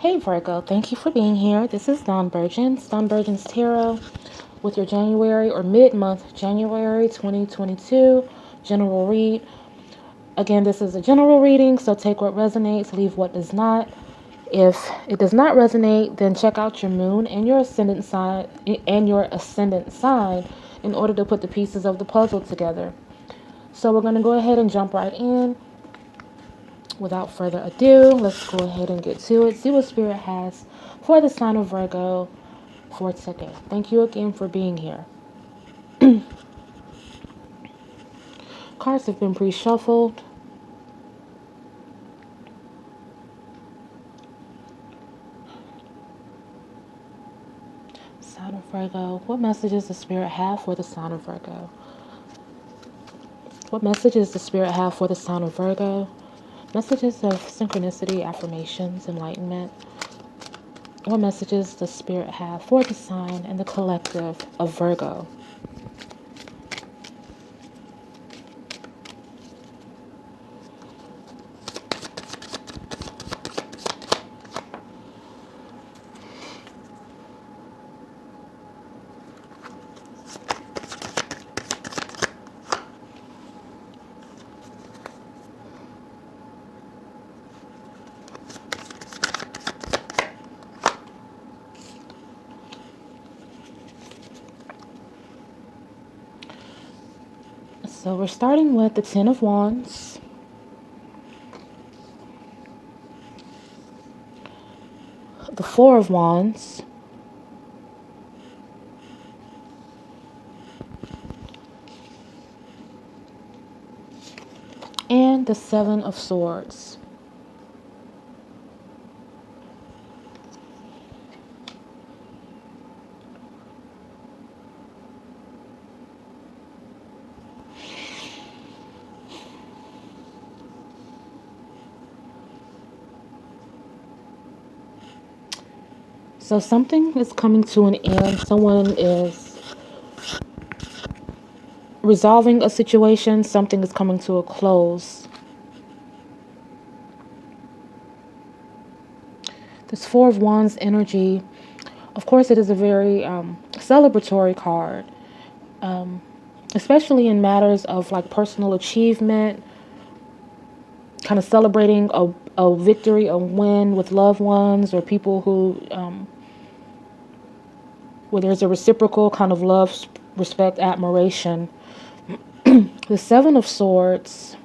Hey Virgo, thank you for being here. This is Dawn Burgeons, Dawn Burgeons Tarot, with your January or mid-month January 2022 general read. Again, this is a general reading, so take what resonates, leave what does not. If it does not resonate, then check out your moon and your ascendant sign in order to put the pieces of the puzzle together. So we're going to go ahead and jump right in. Without further ado, let's go ahead and get to it. See what Spirit has for the sign of Virgo for today. Thank you again for being here. Cards have been pre-shuffled. Sign of Virgo. What messages does Spirit have for the sign of Virgo? What messages does Spirit have for the sign of Virgo? Messages of synchronicity, affirmations, enlightenment. What messages does Spirit have for the sign and the collective of Virgo? So we're starting with the Ten of Wands, the Four of Wands, and the Seven of Swords. So something is coming to an end. Someone is resolving a situation. Something is coming to a close. This Four of Wands energy, of course, it is a very celebratory card, especially in matters of like personal achievement, kind of celebrating a victory, a win with loved ones or people who, where there's a reciprocal kind of love, respect, admiration. The Seven of Swords,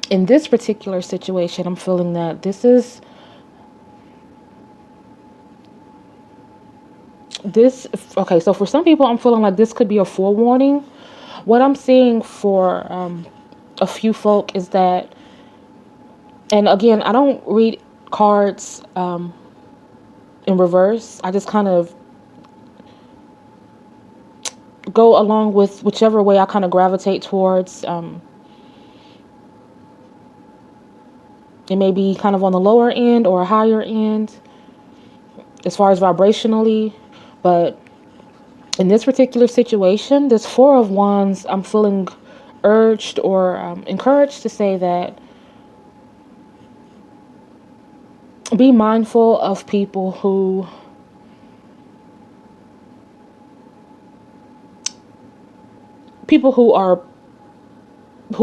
in this particular situation, I'm feeling that okay, so for some people, I'm feeling like this could be a forewarning. What I'm seeing for a few folk is that, and again, I don't read cards in reverse. I just kind of go along with whichever way I kind of gravitate towards. It may be kind of on the lower end or a higher end as far as vibrationally, but in this particular situation, this Four of Wands, I'm feeling urged or encouraged to say that be mindful of people who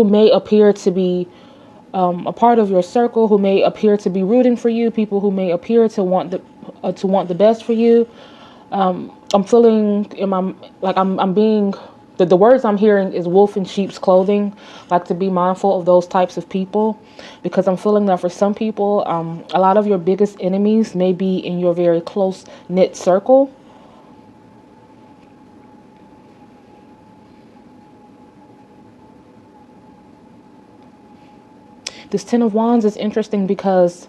may appear to be a part of your circle, who may appear to be rooting for you, people who may appear to want the best for you. I'm feeling I'm being, the words I'm hearing is wolf in sheep's clothing, like to be mindful of those types of people, because I'm feeling that for some people, a lot of your biggest enemies may be in your very close knit circle. This Ten of Wands is interesting because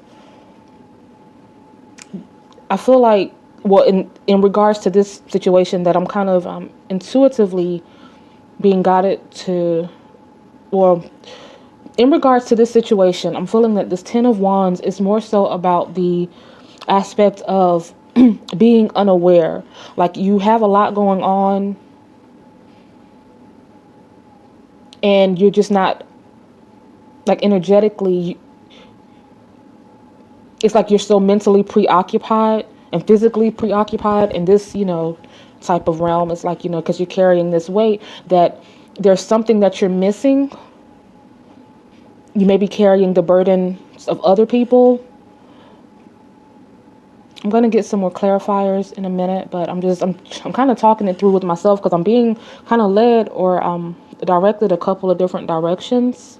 I feel like, well, in regards to this situation, that I'm kind of intuitively being guided to, or in regards to this situation, I'm feeling that this Ten of Wands is more so about the aspect of being unaware. Like you have a lot going on and you're just not, like energetically, it's like you're so mentally preoccupied and physically preoccupied in this, type of realm. It's like, because you're carrying this weight, that there's something that you're missing. You may be carrying the burdens of other people. I'm going to get some more clarifiers in a minute, but I'm kind of talking it through with myself because I'm being kind of led or directed a couple of different directions.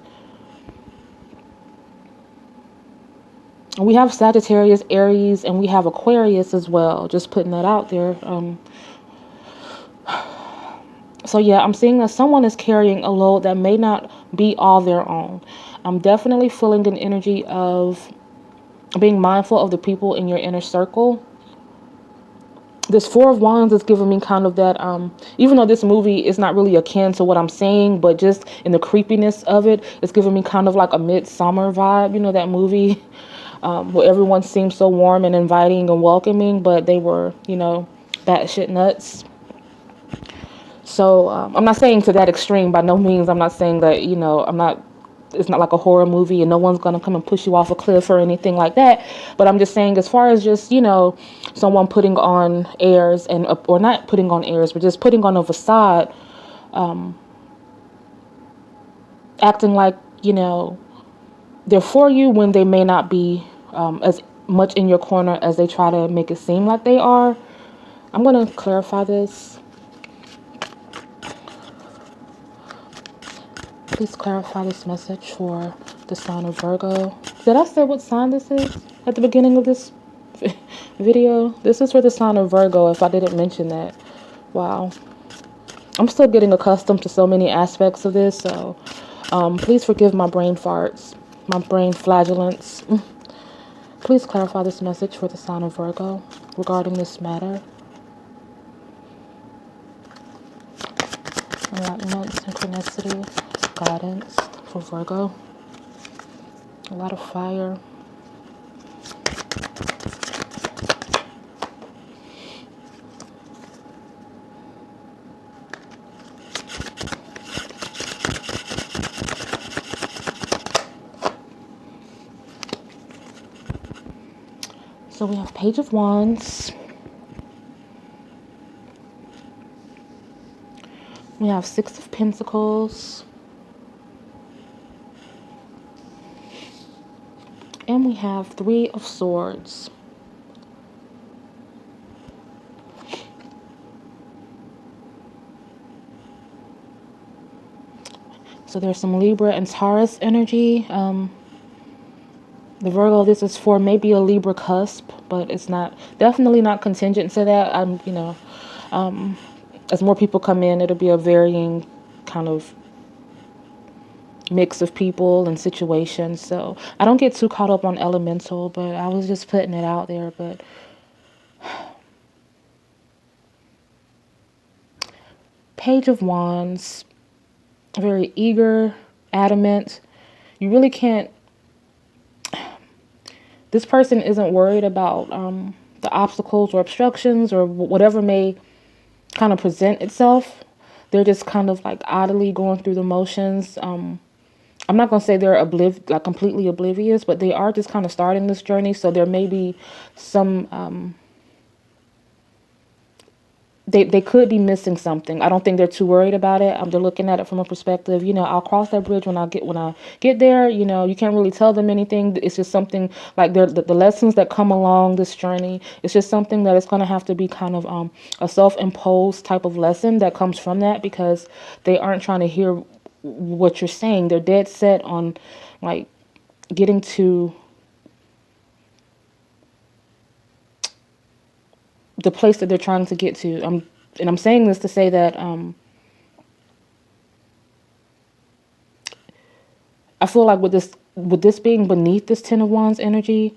We have Sagittarius, Aries, and we have Aquarius as well. Just putting that out there. So yeah, I'm seeing that someone is carrying a load that may not be all their own. I'm definitely feeling an energy of being mindful of the people in your inner circle. This Four of Wands is giving me kind of that, even though this movie is not really akin to what I'm saying, but just in the creepiness of it, it's giving me kind of like a Midsummer vibe. You know, that movie where everyone seemed so warm and inviting and welcoming, but they were, batshit nuts. So I'm not saying to that extreme by no means. I'm not saying that, it's not like a horror movie and no one's going to come and push you off a cliff or anything like that. But I'm just saying, as far as just, someone putting on airs or not putting on airs, but just putting on a facade, acting like, they're for you when they may not be as much in your corner as they try to make it seem like they are. I'm going to clarify this. Please clarify this message for the sign of Virgo. Did I say what sign this is at the beginning of this video? This is for the sign of Virgo, if I didn't mention that. Wow. I'm still getting accustomed to so many aspects of this, so please forgive my brain farts, my brain flagellants. Please clarify this message for the sign of Virgo regarding this matter. Enlightenment, synchronicity, guidance for Virgo. A lot of fire. So we have Page of Wands. We have Six of Pentacles. And we have Three of Swords. So there's some Libra and Taurus energy. The Virgo, this is for maybe a Libra cusp, but it's definitely not contingent to that. As more people come in, it'll be a varying kind of mix of people and situations. So I don't get too caught up on elemental, but I was just putting it out there. But Page of Wands, very eager, adamant. You really can't. This person isn't worried about the obstacles or obstructions or whatever may kind of present itself. They're just kind of like oddly going through the motions. I'm not going to say they're completely oblivious, but they are just kind of starting this journey. So there may be some, they could be missing something. I don't think they're too worried about it. They're looking at it from a perspective, I'll cross that bridge when I get there. You can't really tell them anything. It's just something like the lessons that come along this journey. It's just something that is going to have to be kind of a self-imposed type of lesson that comes from that, because they aren't trying to hear what you're saying. They're dead set on like getting to the place that they're trying to get to. I'm saying this to say that I feel like with this being beneath this Ten of Wands energy,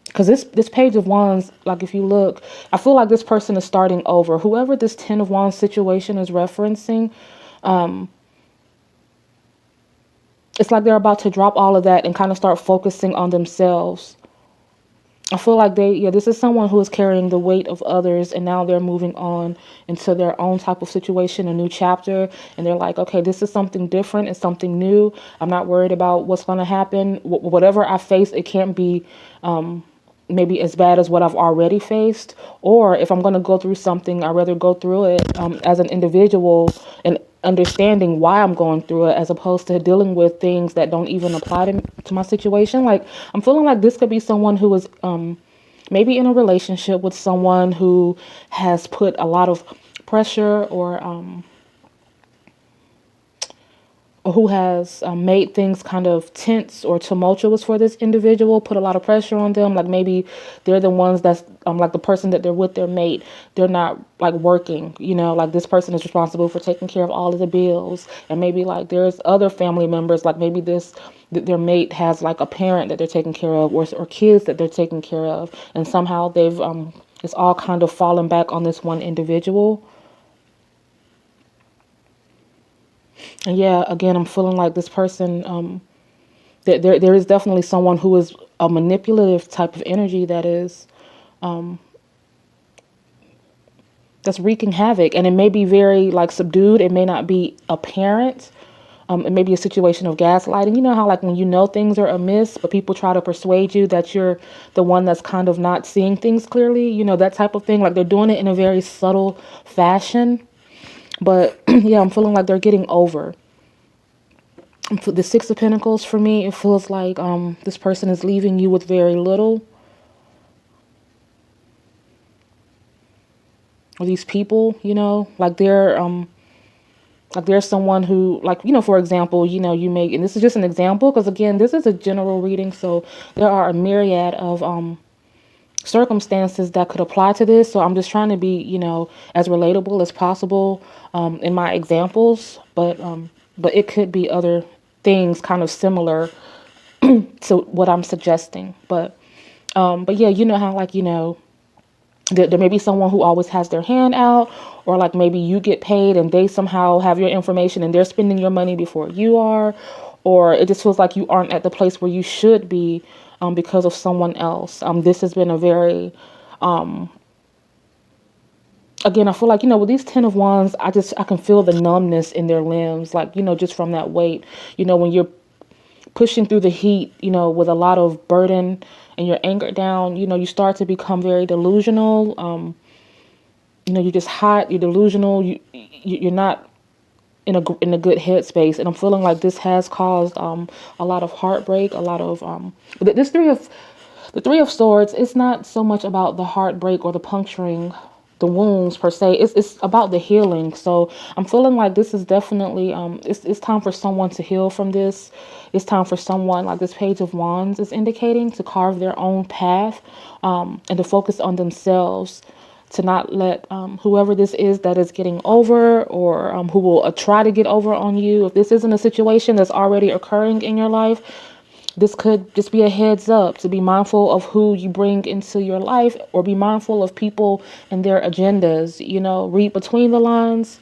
because this Page of Wands, like if you look, I feel like this person is starting over. Whoever this Ten of Wands situation is referencing, it's like they're about to drop all of that and kind of start focusing on themselves. I feel like this is someone who is carrying the weight of others, and now they're moving on into their own type of situation, a new chapter, and they're like, okay, this is something different, it's something new. I'm not worried about what's going to happen. Whatever I face, it can't be maybe as bad as what I've already faced. Or if I'm going to go through something, I'd rather go through it as an individual and understanding why I'm going through it, as opposed to dealing with things that don't even apply to my situation. Like, I'm feeling like this could be someone who is maybe in a relationship with someone who has put a lot of pressure, or who has made things kind of tense or tumultuous for this individual, put a lot of pressure on them. Like, maybe they're the ones that's like the person that they're with, their mate, they're not like working, like this person is responsible for taking care of all of the bills. And maybe like there's other family members, like maybe their mate has like a parent that they're taking care of, or kids that they're taking care of. And somehow it's all kind of fallen back on this one individual. And yeah, again, I'm feeling like this person, that there is definitely someone who is a manipulative type of energy that's wreaking havoc. And it may be very like subdued. It may not be apparent. It may be a situation of gaslighting. You know how like when things are amiss, but people try to persuade you that you're the one that's kind of not seeing things clearly, that type of thing. Like, they're doing it in a very subtle fashion. But yeah, I'm feeling like they're getting over. For the Six of Pentacles, for me, it feels like this person is leaving you with very little. Or these people, like there's someone who, like, for example, you may, and this is just an example, because again, this is a general reading, so there are a myriad of circumstances that could apply to this. So I'm just trying to be, as relatable as possible in my examples, but it could be other things kind of similar to what I'm suggesting. But yeah, how like, there may be someone who always has their hand out, or like maybe you get paid and they somehow have your information and they're spending your money before you are, or it just feels like you aren't at the place where you should be because of someone else. This has been a very, again, I feel like, with these 10 of Wands, I can feel the numbness in their limbs, like, just from that weight, when you're pushing through the heat, with a lot of burden and you're anchored down, you start to become very delusional. You're just hot, you're delusional, you're not in a good headspace. And I'm feeling like this has caused a lot of heartbreak, a lot of the Three of Swords. It's not so much about the heartbreak or the puncturing the wounds per se. It's about the healing. So I'm feeling like this is definitely it's time for someone to heal from this. It's time for someone, like this Page of Wands is indicating, to carve their own path and to focus on themselves, to not let whoever this is that is getting over, or who will try to get over on you, if this isn't a situation that's already occurring in your life, this could just be a heads up to be mindful of who you bring into your life, or be mindful of people and their agendas. Read between the lines.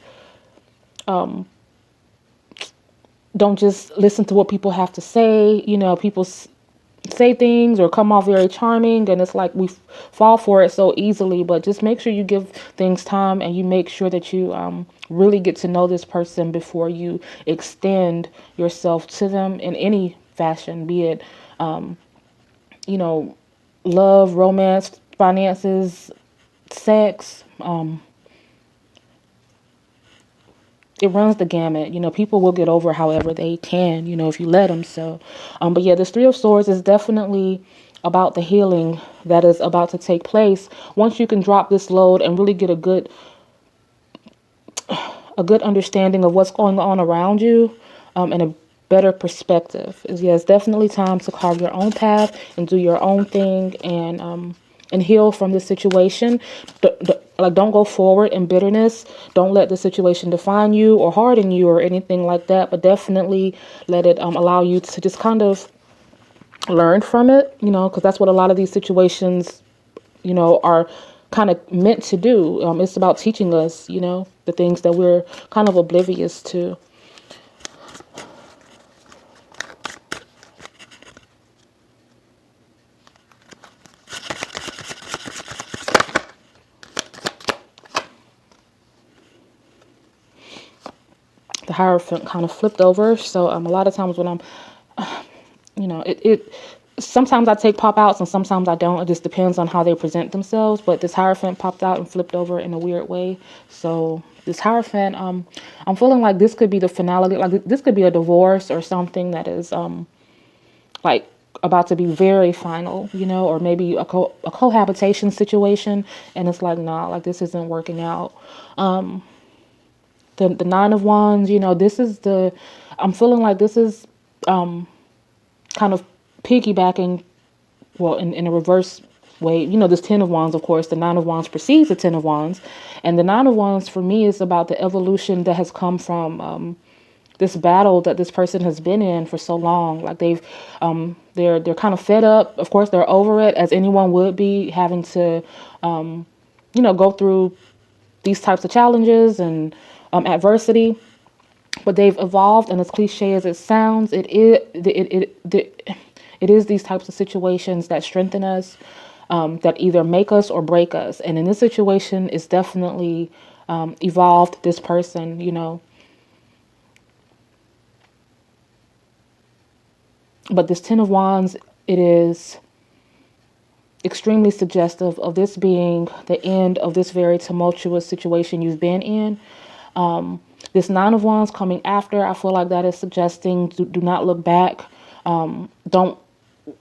Don't just listen to what people have to say. People say things or come off very charming, and it's like we fall for it so easily. But just make sure you give things time, and you make sure that you really get to know this person before you extend yourself to them in any fashion, be it love, romance, finances, sex. It runs the gamut. People will get over however they can, if you let them. So but yeah, this Three of Swords is definitely about the healing that is about to take place once you can drop this load and really get a good understanding of what's going on around you, and a better perspective. It's definitely time to carve your own path and do your own thing, and heal from this situation. Don't go forward in bitterness. Don't let the situation define you or harden you or anything like that, but definitely let it allow you to just kind of learn from it, because that's what a lot of these situations, are kind of meant to do. It's about teaching us, the things that we're kind of oblivious to. the Hierophant kind of flipped over. So a lot of times when I'm, it sometimes I take pop outs and sometimes I don't. It just depends on how they present themselves. But this Hierophant popped out and flipped over in a weird way. So this Hierophant, I'm feeling like this could be the finality. Like this could be a divorce or something that is like about to be very final, or maybe a cohabitation situation. And it's like, nah, like this isn't working out. The Nine of Wands, this is I'm feeling like this is kind of piggybacking, well, in a reverse way, this Ten of Wands, of course, the Nine of Wands precedes the Ten of Wands. And the Nine of Wands for me is about the evolution that has come from this battle that this person has been in for so long. Like they're kind of fed up. Of course, they're over it, as anyone would be, having to, go through these types of challenges and adversity. But they've evolved, and as cliche as it sounds, it is these types of situations that strengthen us, that either make us or break us. And in this situation, it's definitely evolved this person, But this Ten of Wands, it is extremely suggestive of this being the end of this very tumultuous situation you've been in. This Nine of Wands coming after, I feel like that is suggesting do not look back. Don't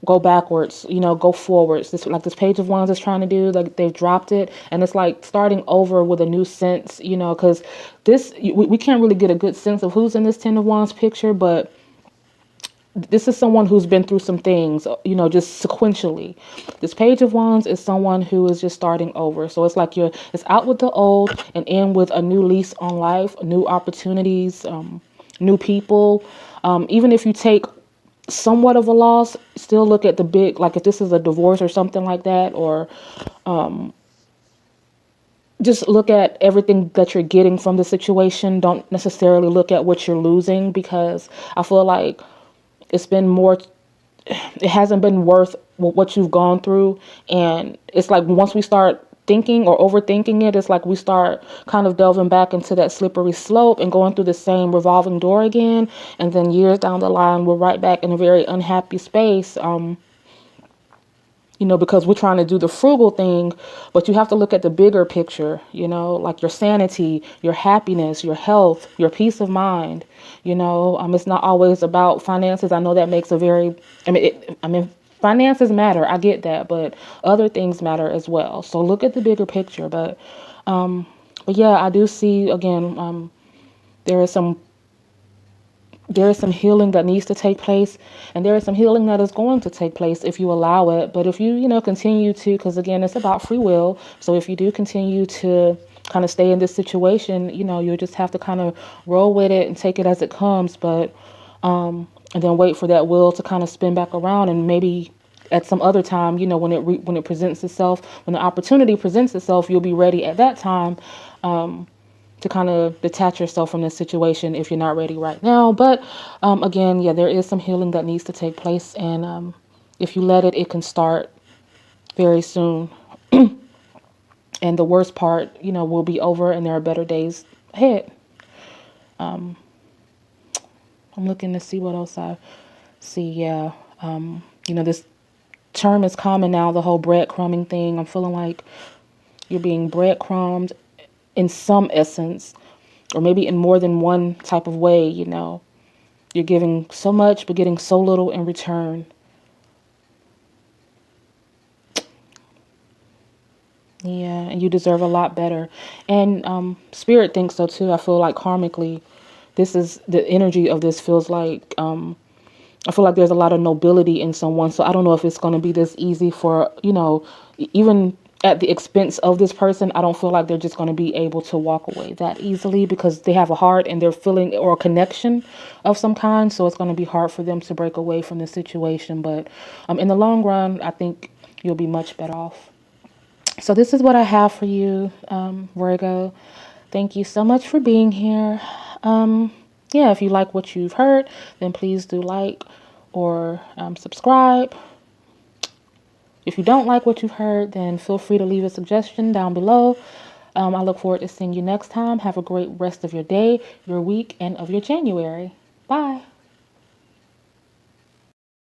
go backwards, go forwards. This Page of Wands is trying to do, like they've dropped it, and it's like starting over with a new sense, because we can't really get a good sense of who's in this Ten of Wands picture, but this is someone who's been through some things, just sequentially. This Page of Wands is someone who is just starting over. So it's like it's out with the old and in with a new lease on life, new opportunities, new people. Even if you take somewhat of a loss, still look at the big, like if this is a divorce or something like that, or just look at everything that you're getting from the situation. Don't necessarily look at what you're losing, because I feel like it hasn't been worth what you've gone through. And it's like once we start thinking or overthinking it, it's like we start kind of delving back into that slippery slope and going through the same revolving door again. And then years down the line, we're right back in a very unhappy space. Because we're trying to do the frugal thing, but you have to look at the bigger picture, like your sanity, your happiness, your health, your peace of mind. It's not always about finances. I know that makes finances matter. I get that, but other things matter as well. So look at the bigger picture. But yeah, I do see, again, there is some healing that needs to take place, and there is some healing that is going to take place if you allow it. But if you continue to, because again, it's about free will. So if you do continue to kind of stay in this situation, you'll just have to kind of roll with it and take it as it comes. But and then wait for that will to kind of spin back around, and maybe at some other time, when it presents itself, when the opportunity presents itself, you'll be ready at that time. To kind of detach yourself from this situation if you're not ready right now. But again, yeah, there is some healing that needs to take place. And if you let it, it can start very soon. And the worst part, will be over, and there are better days ahead. I'm looking to see what else I see. Yeah. This term is common now, the whole breadcrumbing thing. I'm feeling like you're being breadcrumbed in some essence, or maybe in more than one type of way. You're giving so much but getting so little in return. Yeah, and you deserve a lot better. And Spirit thinks so too. I feel like karmically, this is the energy of this feels like I feel like there's a lot of nobility in someone. So I don't know if it's going to be this easy for, even at the expense of this person. I don't feel like they're just going to be able to walk away that easily, because they have a heart and they're feeling, or a connection of some kind. So it's going to be hard for them to break away from the situation. But in the long run, I think you'll be much better off. So this is what I have for you, Virgo. Thank you so much for being here. Yeah, if you like what you've heard, then please do like or subscribe. If you don't like what you've heard, then feel free to leave a suggestion down below. I look forward to seeing you next time. Have a great rest of your day, your week, and of your January. Bye.